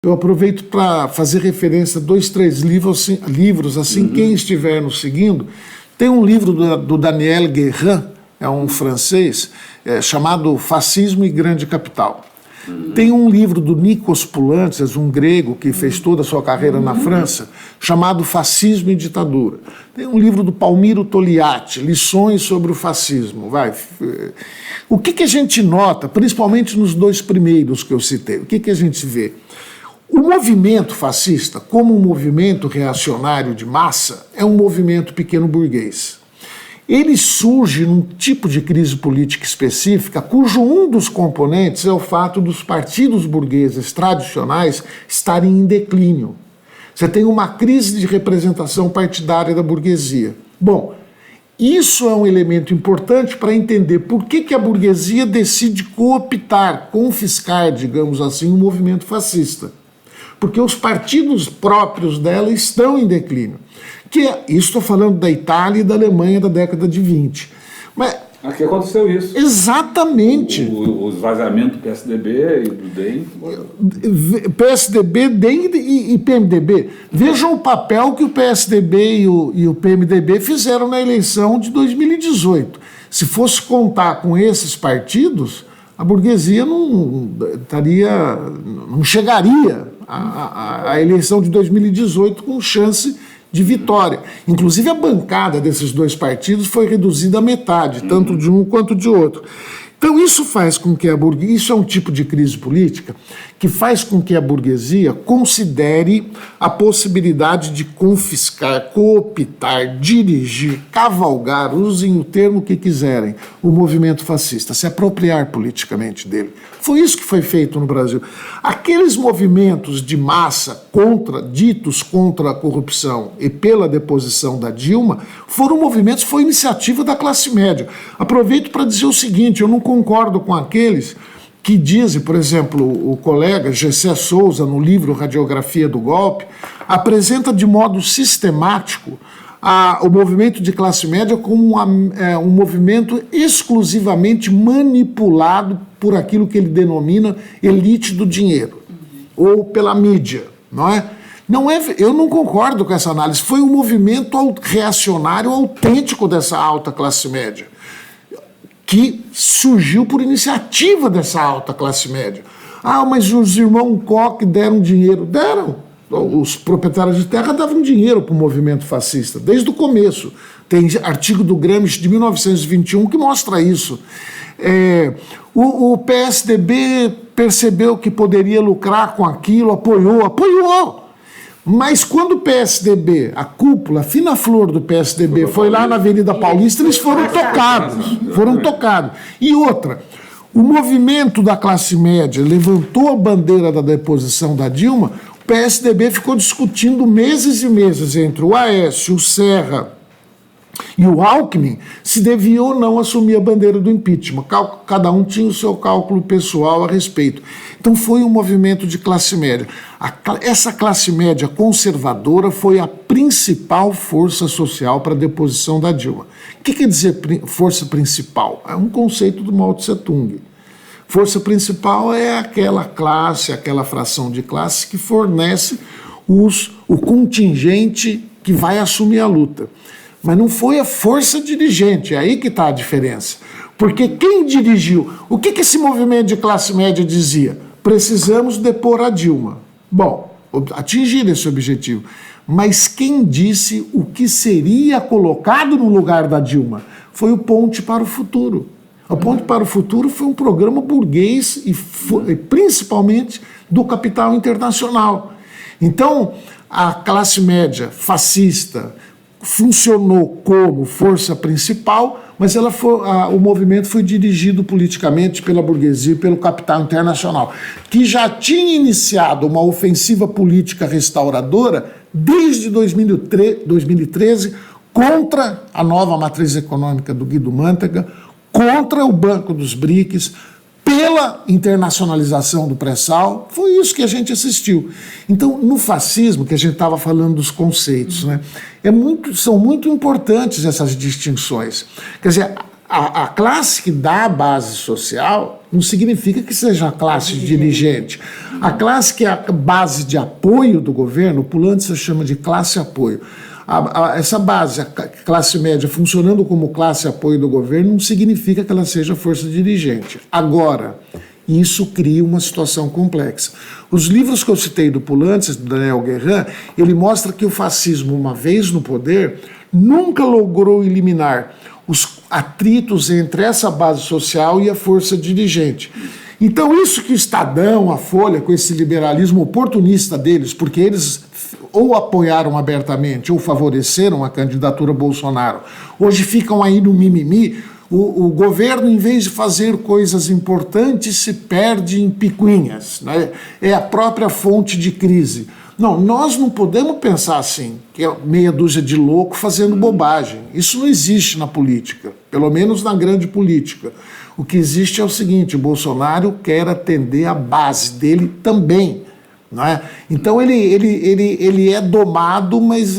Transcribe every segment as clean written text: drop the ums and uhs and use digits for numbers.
Eu aproveito para fazer referência a 2, 3 livros assim, quem estiver nos seguindo. Tem um livro do Daniel Guérin, é um francês, chamado Fascismo e Grande Capital. Tem um livro do Nikos Poulantzas, um grego que fez toda a sua carreira na França, chamado Fascismo e Ditadura. Tem um livro do Palmiro Togliatti, Lições sobre o Fascismo. O que a gente nota, principalmente nos 2 primeiros que eu citei, o que a gente vê? O movimento fascista, como um movimento reacionário de massa, é um movimento pequeno-burguês. Ele surge num tipo de crise política específica, cujo um dos componentes é o fato dos partidos burgueses tradicionais estarem em declínio. Você tem uma crise de representação partidária da burguesia. Bom, isso é um elemento importante para entender por que a burguesia decide cooptar, confiscar, digamos assim, o movimento fascista. Porque os partidos próprios dela estão em declínio. Isso estou falando da Itália e da Alemanha da década de 20. Mas, aqui aconteceu isso. Exatamente. O esvaziamento do PSDB e do DEM. PSDB, DEM e PMDB. Vejam o papel que o PSDB e o PMDB fizeram na eleição de 2018. Se fosse contar com esses partidos, a burguesia não chegaria à eleição de 2018 com chance de vitória. Inclusive a bancada desses 2 partidos foi reduzida à metade, tanto de um quanto de outro. Então isso faz com que a burguesia, isso é um tipo de crise política que faz com que a burguesia considere a possibilidade de confiscar, cooptar, dirigir, cavalgar, usem o termo que quiserem, o movimento fascista, se apropriar politicamente dele. Foi isso que foi feito no Brasil. Aqueles movimentos de massa ditos contra a corrupção e pela deposição da Dilma, foi iniciativa da classe média. Aproveito para dizer o seguinte, eu não concordo com aqueles que dizem, por exemplo, o colega Gessé Souza, no livro Radiografia do Golpe, apresenta de modo sistemático o movimento de classe média como um movimento exclusivamente manipulado por aquilo que ele denomina elite do dinheiro, ou pela mídia, não é? Eu não concordo com essa análise. Foi um movimento reacionário autêntico dessa alta classe média, que surgiu por iniciativa dessa alta classe média. Mas os irmãos Koch deram dinheiro. Deram. Os proprietários de terra davam dinheiro para o movimento fascista, desde o começo. Tem artigo do Gramsci de 1921 que mostra isso. O PSDB percebeu que poderia lucrar com aquilo, apoiou. Mas quando o PSDB, a cúpula, a fina flor do PSDB, foi lá na Avenida Paulista, eles foram tocados. E outra, o movimento da classe média levantou a bandeira da deposição da Dilma, o PSDB ficou discutindo meses e meses entre o Aécio, o Serra e o Alckmin se devia ou não assumir a bandeira do impeachment. Cada um tinha o seu cálculo pessoal a respeito. Então foi um movimento de classe média. Essa classe média conservadora foi a principal força social para a deposição da Dilma. O que quer dizer força principal? É um conceito do Mao Tse Tung. Força principal é aquela classe, aquela fração de classe que fornece o contingente que vai assumir a luta. Mas não foi a força dirigente, é aí que está a diferença. Porque quem dirigiu? O que esse movimento de classe média dizia? Precisamos depor a Dilma. Bom, atingir esse objetivo. Mas quem disse o que seria colocado no lugar da Dilma? Foi o Ponte para o Futuro. O Ponte para o Futuro foi um programa burguês e principalmente do capital internacional. Então, a classe média fascista funcionou como força principal, mas o movimento foi dirigido politicamente pela burguesia e pelo capital internacional, que já tinha iniciado uma ofensiva política restauradora desde 2013 contra a nova matriz econômica do Guido Mantega, contra o Banco dos BRICS, pela internacionalização do pré-sal. Foi isso que a gente assistiu. Então, no fascismo, que a gente estava falando dos conceitos, né, são muito importantes essas distinções. Quer dizer, A classe que dá a base social não significa que seja a classe dirigente. A classe que é a base de apoio do governo, o Pulantz chama de classe apoio. Essa base, a classe média funcionando como classe apoio do governo, não significa que ela seja força dirigente. Agora, isso cria uma situação complexa. Os livros que eu citei do Pulantz, do Daniel Guérin, ele mostra que o fascismo, uma vez no poder, nunca logrou eliminar os atritos entre essa base social e a força dirigente. Então, isso que o Estadão, a Folha, com esse liberalismo oportunista deles, porque eles ou apoiaram abertamente ou favoreceram a candidatura Bolsonaro, hoje ficam aí no mimimi. O governo, em vez de fazer coisas importantes, se perde em picuinhas, né? É a própria fonte de crise. Não, nós não podemos pensar assim, que é meia dúzia de louco fazendo bobagem. Isso não existe na política, pelo menos na grande política. O que existe é o seguinte: o Bolsonaro quer atender a base dele também. Não é? Então ele é domado, mas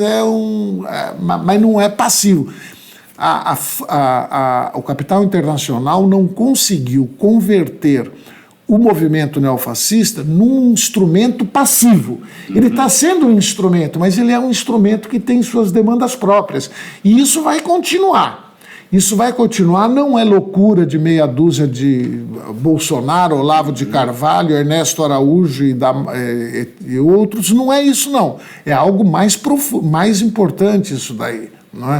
mas não é passivo. O capital internacional não conseguiu converter o movimento neofascista num instrumento passivo. Ele está sendo um instrumento, mas ele é um instrumento que tem suas demandas próprias. E isso vai continuar. Isso vai continuar, não é loucura de meia dúzia de Bolsonaro, Olavo de Carvalho, Ernesto Araújo e outros, não é isso não. É algo mais profundo, mais importante isso daí, não é?